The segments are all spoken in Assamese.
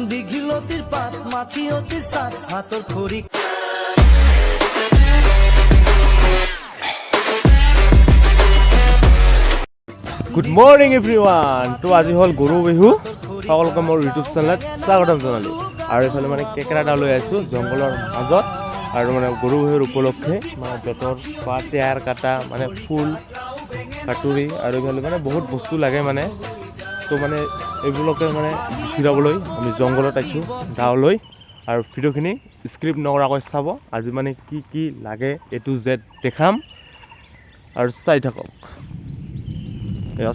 দীঘিলতিৰ পাত মাখিয়তিৰ সাত হাতৰ খড়ি গুড মৰ্ণিং এভৰিৱান তো আজি হ'ল গৰু বিহু সকলোকে মোৰ ইউটিউব চেনেলত স্বাগতম জনালোঁ আৰু এইফালে মানে কেকেৰা এটা লৈ আহিছোঁ জংঘলৰ মাজত আৰু মানে গৰু বিহুৰ উপলক্ষে মানে বেতৰ পাত টেয়াৰ কাটা মানে ফুল কাটুৰি আৰু এইফালে মানে বহুত বস্তু লাগে মানে তো মানে এইবোৰকে মানে বিচৰাবলৈ আমি জংঘলত আহিছোঁ গাঁৱলৈ আৰু ভিডিঅ'খিনি স্ক্ৰিপ্ট নকৰাকৈ চাব আজি মানে কি কি লাগে A to Z দেখাম আৰু চাই থাকক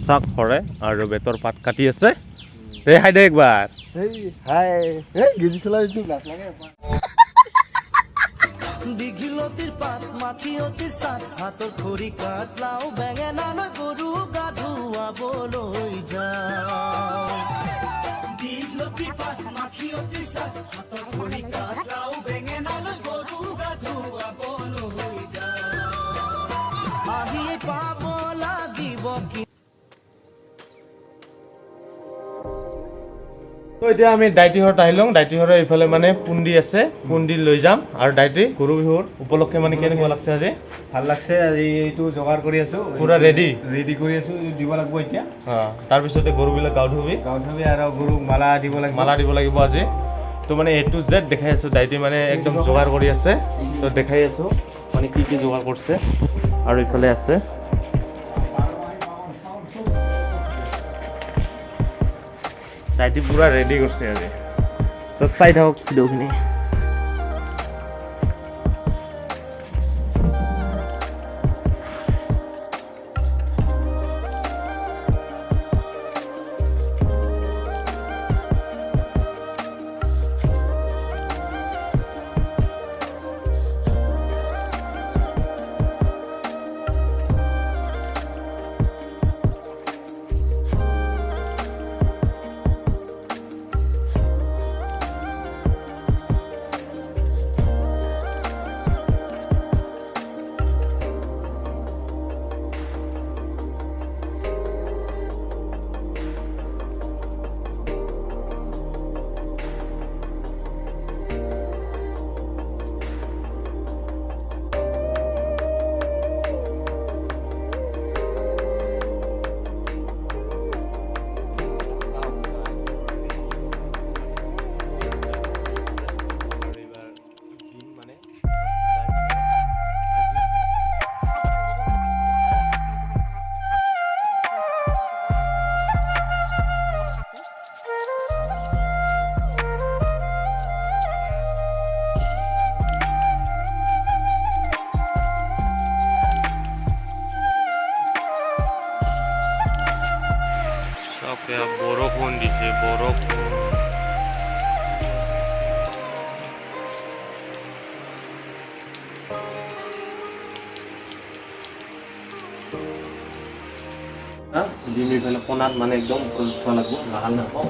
চাক হৰে আৰু বেতৰ পাত কাটি আছে এই হাই দে একবাৰ দীঘিলতিৰ পাত মাখিয়তিৰ সাত হাতৰ খড়ি কাটলাও বেঙেনা লৈ গৰু গা ধুৱাবলৈ যাওঁ দীঘিলতিৰ পাত মাখিয়তিৰ সাত হাতৰ খড়ি কাটলাও বেঙেনা লৈ গৰু গা ধুৱাবলৈ যাওঁ আহি পাব লাগিব কি তো এতিয়া আমি ডাইটিহৰত আহিলোঁ ডাইটিহৰৰ এইফালে মানে পুন্দি আছে পুন্দি লৈ যাম আৰু ডাইটি গৰু বিহুৰ উপলক্ষে মানে কেনেকুৱা লাগছে আজি ভাল লাগছে আজি এইটো যোগাৰ কৰি আছো পুৰা ৰেডি কৰি আছো দিব লাগিব এতিয়া তাৰপিছতে গৰুবিলাক গাঁও ধুবি আৰু গৰুক মালা দিব লাগিব আজি তো মানে A to Z দেখাই আছো ডাইটি মানে একদম যোগাৰ কৰি আছে তো দেখাই আছো মানে কি কি যোগাৰ কৰিছে আৰু এইফালে আছে ডাইটি পুৰা ৰেডি কৰিছে আজি তো চাই থাকক ভিডিঅ'খিনি বৰষুণ দিছে বৰষুণ ডিম এইফালে কোণাত মানে একদম উঠোৱা লাগিব লাল নাপাওঁ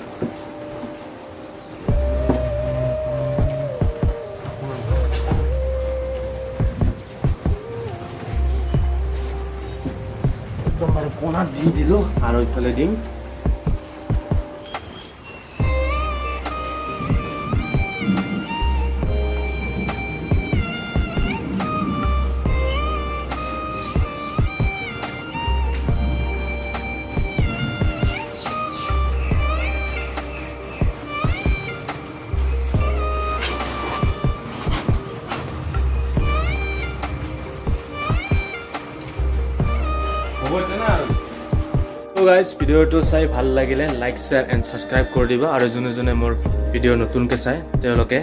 একদম মানে কোণাত দি দিলোঁ আৰু এইফালে দিম তো গাইজ ভিডিঅ'টো চাই ভাল লাগিলে লাইক শ্বেয়াৰ এণ্ড ছাবস্ক্ৰাইব কৰি দিবা আৰু যোনে যোনে মোৰ ভিডিঅ' নতুনকৈ চাই তেওঁলোকে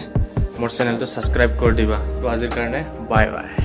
মোৰ চেনেলটো ছাবস্ক্ৰাইব কৰি দিবা তো আজিৰ কাৰণে বাই বাই